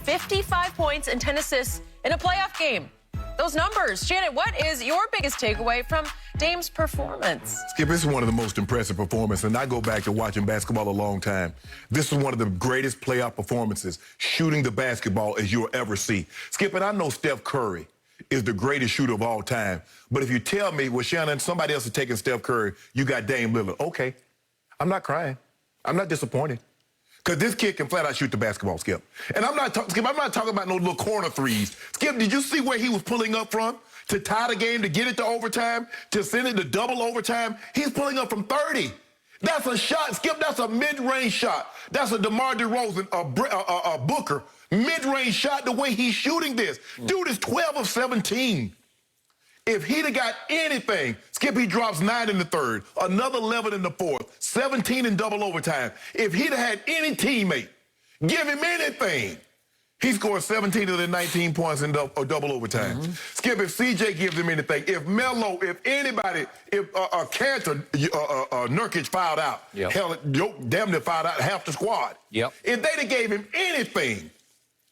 55 points and 10 assists in a playoff game. Those numbers. Shannon, what is your biggest takeaway from Dame's performance? Skip, this is one of the most impressive performances, and I go back to watching basketball a long time. This is one of the greatest playoff performances, shooting the basketball, as you'll ever see. Skip, and I know Steph Curry is the greatest shooter of all time, but if you tell me, well, Shannon, somebody else is taking Steph Curry, you got Dame Lillard. Okay, I'm not crying. I'm not disappointed. Because this kid can flat out shoot the basketball, Skip. And I'm not talking about no little corner threes. Skip, did you see where he was pulling up from to tie the game, to get it to overtime, to send it to double overtime? He's pulling up from 30. That's a shot, Skip. That's a mid-range shot. That's a DeMar DeRozan, a Booker mid-range shot. The way he's shooting this, dude is 12 of 17. If he'd have got anything, Skip, he drops 9 in the third, another 11 in the fourth, 17 in double overtime. If he'd have had any teammate, give him anything, he scored 17 of the 19 points in double overtime. Skip, if CJ gives him anything, if Melo, if anybody, if a character, Nurkic fouled out, hell, damn near fouled out half the squad. If they'd have gave him anything,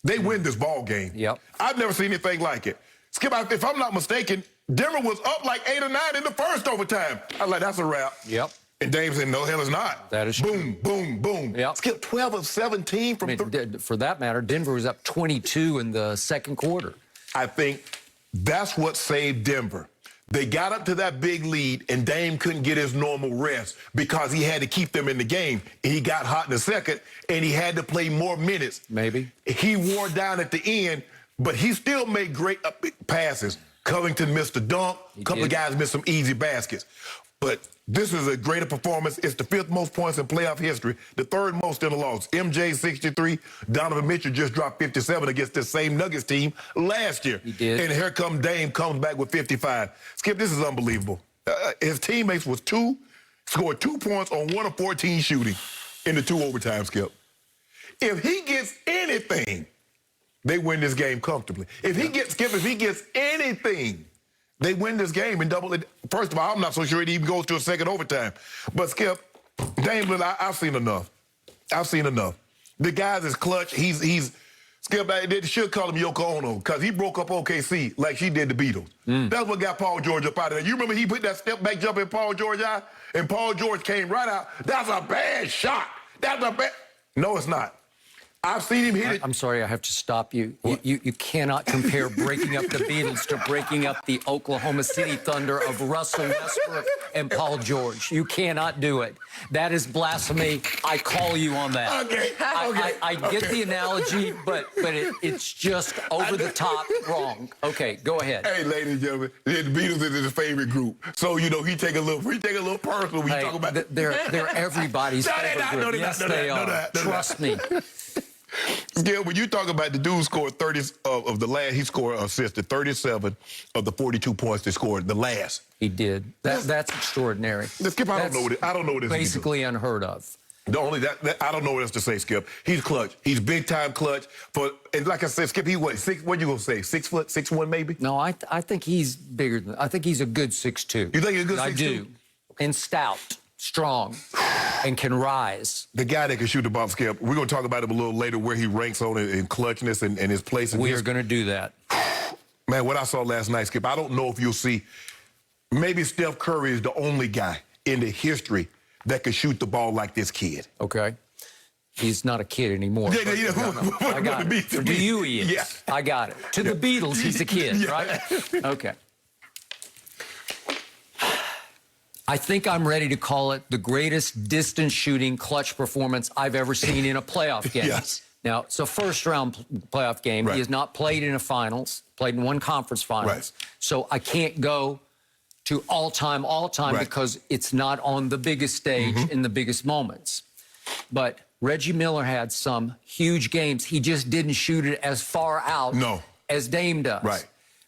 they win this ball game. I've never seen anything like it. Skip, if I'm not mistaken, Denver was up like 8 or 9 in the first overtime. I was like, that's a wrap. And Dame said, no, hell it's not. That is boom, boom, boom. Skip, 12 of 17 from for that matter, Denver was up 22 in the second quarter. I think that's what saved Denver. They got up to that big lead, and Dame couldn't get his normal rest because he had to keep them in the game. He got hot in the second, and he had to play more minutes. Maybe. He wore down at the end, but he still made great passes. Covington missed a dunk. A couple of guys missed some easy baskets. But this is a greater performance. It's the 5th most points in playoff history, the 3rd most in the loss. MJ 63. Donovan Mitchell just dropped 57 against this same Nuggets team last year. He did. And here come Dame, comes back with 55. Skip, this is unbelievable. His teammates scored 2 points on 1 of 14 shooting in the 2 overtime, Skip. If he gets anything, they win this game comfortably. If he gets anything, they win this game and double it. First of all, I'm not so sure it even goes to a second overtime. But Skip, Dame Lillard, I've seen enough. I've seen enough. The guy's is clutch. He's Skip, they should call him Yoko Ono because he broke up OKC like she did the Beatles. That's what got Paul George up out of there. You remember he put that step back jump in Paul George eye? And Paul George came right out. That's a bad shot. That's a bad... No, it's not. I've seen him hit it. I'm sorry, I have to stop you. You cannot compare breaking up the Beatles to breaking up the Oklahoma City Thunder of Russell Westbrook and Paul George. You cannot do it. That is blasphemy. I call you on that. I get the analogy, but it's just over the top wrong. Okay, go ahead. Hey, ladies and gentlemen, the Beatles is his favorite group. So, you know, he take a little personal when you talk about that. They're everybody's favorite group. Yes, they are. Trust me. Yeah, when you talk about the dude scored 30 of the last, he scored assisted 37 of the 42 points they scored the last. He did. That's extraordinary. Skip, I don't know what it is. Basically unheard of. The only that I don't know what else to say, Skip. He's clutch. He's big time clutch. And like I said, Skip, he what? What you gonna say? 6 foot, 6'1" maybe? No, I think he's bigger than. I think he's a good 6'2". You think he's a good 6'2"? I do. And stout, strong, and can rise. The guy that can shoot the ball, Skip. We're gonna talk about him a little later, where he ranks on it in clutchness and his place. We are gonna do that. Man, what I saw last night, Skip. I don't know if you'll see. Maybe Steph Curry is the only guy in the history that could shoot the ball like this kid. Okay. He's not a kid anymore. I got it. To you, he is. Yeah. I got it. To the Beatles, he's a kid, right? Okay. I think I'm ready to call it the greatest distance shooting clutch performance I've ever seen in a playoff game. Now, it's a first-round playoff game. He has not played in a finals, played in one conference finals. So I can't go to all-time because it's not on the biggest stage in the biggest moments. But Reggie Miller had some huge games. He just didn't shoot it as far out as Dame does.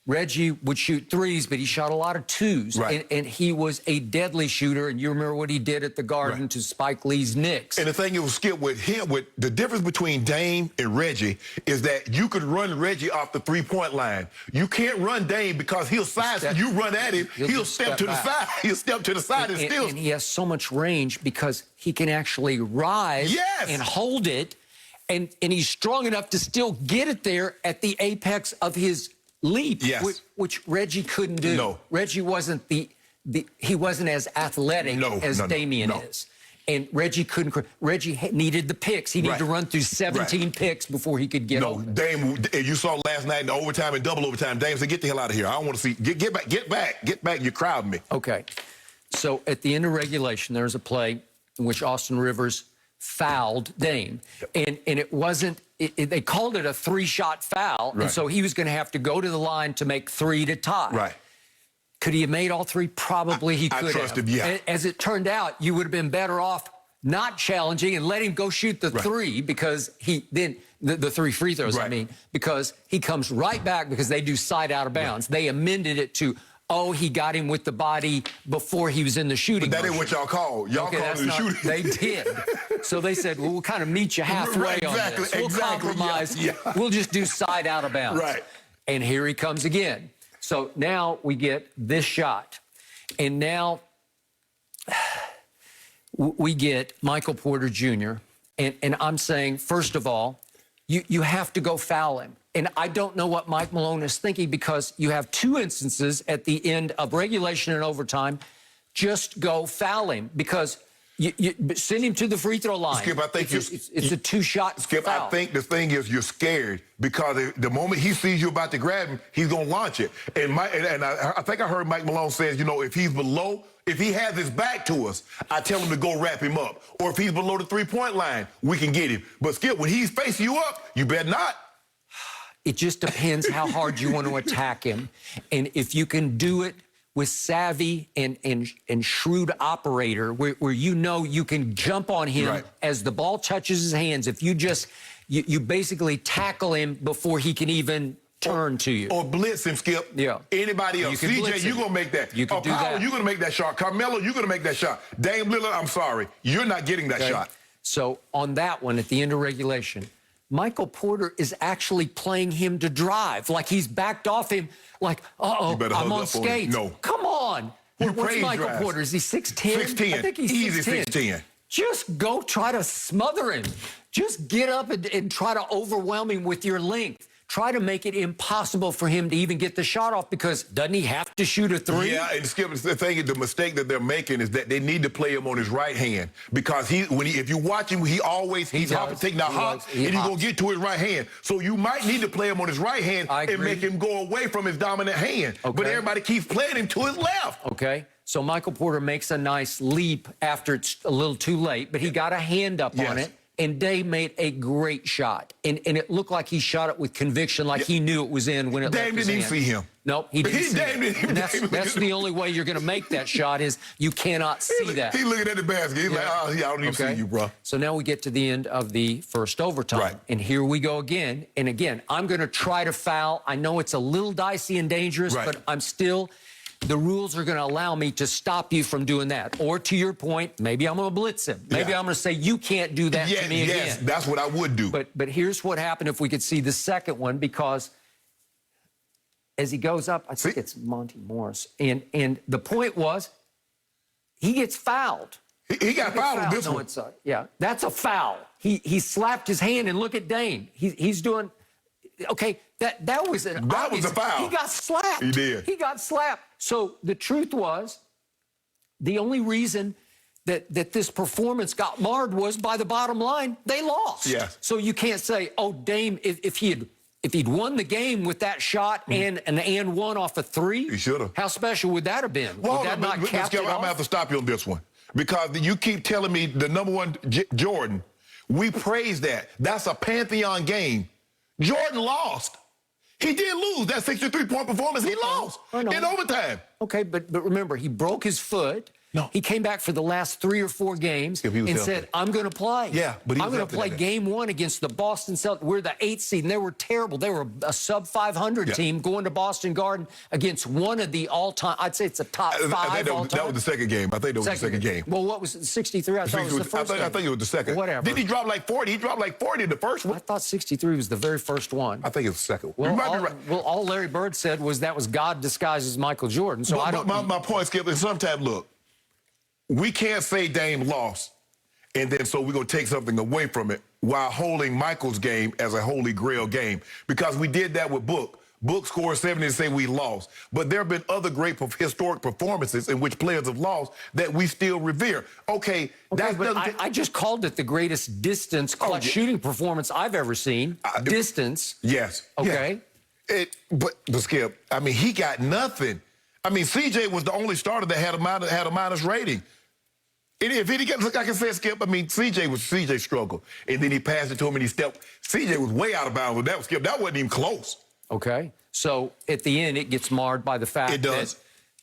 Reggie would shoot threes, but he shot a lot of twos. And he was a deadly shooter. And you remember what he did at the Garden to Spike Lee's Knicks. And the thing is, Skip, with him, with the difference between Dame and Reggie is that you could run Reggie off the three-point line. You can't run Dame because he'll side. You run at him, he'll step to the side. He'll step to the side and still. And he has so much range because he can actually rise and hold it And he's strong enough to still get it there at the apex of his leap, which Reggie couldn't do. No. Reggie wasn't he wasn't as athletic as Damian is. And Reggie couldn't. Reggie needed the picks. He needed to run through 17 picks before he could get open. Dame, you saw last night in the overtime and double overtime. Dame said, "Get the hell out of here. I don't want to see. Get back. You're crowding me." Okay. So at the end of regulation, there was a play in which Austin Rivers fouled Dame, and it wasn't. They called it a 3-shot foul, and so he was going to have to go to the line to make 3 to tie. Right. Could he have made all 3? Probably he could have. I trusted, yeah. As it turned out, you would have been better off not challenging and let him go shoot the 3 because the 3 free throws, I mean, because he comes right back because they do side out of bounds. They amended it to, he got him with the body before he was in the shooting. But that ain't what y'all call. Y'all call it the shooting. They did. So they said, well, we'll kind of meet you halfway on this. We'll compromise. Yeah. We'll just do side out of bounds. Right. And here he comes again. So now we get this shot. And now we get Michael Porter Jr. And I'm saying, first of all, you have to go foul him. And I don't know what Mike Malone is thinking because you have 2 instances at the end of regulation and overtime. Just go foul him because you send him to the free throw line. Skip, I think it's a 2-shot Skip, foul. I think the thing is you're scared because the moment he sees you about to grab him, he's going to launch it. And I think I heard Mike Malone says, if he's below, if he has his back to us, I tell him to go wrap him up. Or if he's below the 3-point line, we can get him. But Skip, when he's facing you up, you better not. It just depends how hard you want to attack him. And if you can do it with savvy and shrewd operator, where you can jump on him as the ball touches his hands. If you basically tackle him before he can even turn to you. Or blitz him, Skip. Yeah. Anybody else. CJ, you're going to make that. You can do that. You're going to make that shot. Carmelo, you're going to make that shot. Dame Lillard, I'm sorry. You're not getting that shot. So on that one, at the end of regulation, Michael Porter is actually playing him to drive. Like he's backed off him. Like, I'm on skates. No. Come on. What's Michael Porter? Is he 6'10"? 6'10". I think he's easy 6'10". Just go try to smother him. Just get up and try to overwhelm him with your length. Try to make it impossible for him to even get the shot off because doesn't he have to shoot a 3? Yeah, and Skip, the thing is, the mistake that they're making is that they need to play him on his right hand because if you watch him, he's taking that hop and he's going to get to his right hand. So you might need to play him on his right hand and make him go away from his dominant hand. Okay. But everybody keeps playing him to his left. Okay. So Michael Porter makes a nice leap after it's a little too late, but he got a hand up on it. And Dame made a great shot. And it looked like he shot it with conviction, like he knew it was in when it left his hand. Dame didn't even see him. Nope, he didn't see him. And that's the only way you're going to make that shot is you cannot see that. He's looking at the basket. He's like, I don't even see you, bro. So now we get to the end of the first overtime. Right. And here we go again. And again, I'm going to try to foul. I know it's a little dicey and dangerous, but I'm still... The rules are going to allow me to stop you from doing that. Or to your point, maybe I'm going to blitz him. Maybe I'm going to say, you can't do that to me again. Yes, that's what I would do. But here's what happened if we could see the second one, because as he goes up, I think it's Monty Morris. And the point was, he gets fouled. He got fouled on this one. Yeah, that's a foul. He slapped his hand, and look at Dame. He's doing... Okay, that was a foul. He got slapped. He did. He got slapped. So the truth was, the only reason that this performance got marred was by the bottom line. They lost. Yeah. So you can't say, Dame, if he'd won the game with that shot and an and one off a 3, he should have. How special would that have been? Well, would that not cap it off? I'm going to have to stop you on this one because you keep telling me the number 1 Jordan. We praise that. That's a Pantheon game. Jordan lost. He did lose that 63-point performance. He lost in overtime. Okay, but remember, he broke his foot. No. He came back for the last 3 or 4 games and said, I'm going to play. Yeah, but I'm going to play game 1 against the Boston Celtics. We're the 8th seed, and they were terrible. They were a sub-500 team going to Boston Garden against one of the all-time, I'd say it's a top 5 all-time. That was the second game. I think that was the second game. Well, what was it, 63? I thought it was the first game. I think it was the second. Whatever. Didn't he drop like 40? He dropped like 40 in the first one. I thought 63 was the very first one. I think it was the second one. You might be right. Well, all Larry Bird said was that was God disguised as Michael Jordan. So I don't... My point, Skip, is sometimes, look, we can't say Dame lost, and then so we're going to take something away from it while holding Michael's game as a holy grail game, because we did that with Book. Book scored 70 and say we lost. But there have been other great historic performances in which players have lost that we still revere. Okay, that's but I just called it the greatest distance clutch shooting performance I've ever seen. Distance. Yes. Okay. Yes. But Skip, I mean, he got nothing. I mean, CJ was the only starter that had a minus rating. And if he got, like I said, Skip, I mean, CJ struggled. And then he passed it to him and he stepped. CJ was way out of bounds with that, Skip. That wasn't even close. Okay. So at the end, it gets marred by the fact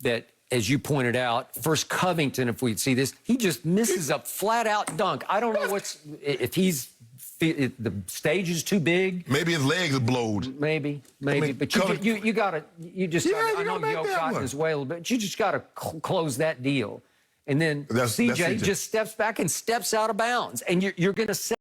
that, as you pointed out, first Covington, if we'd see this, he just misses a flat-out dunk. I don't know if the stage is too big. Maybe his legs are blowed. Maybe. I mean, but I know Jokic got in his way a little bit, but you just got to close that deal. And then CJ just steps back and steps out of bounds. And you're going to say,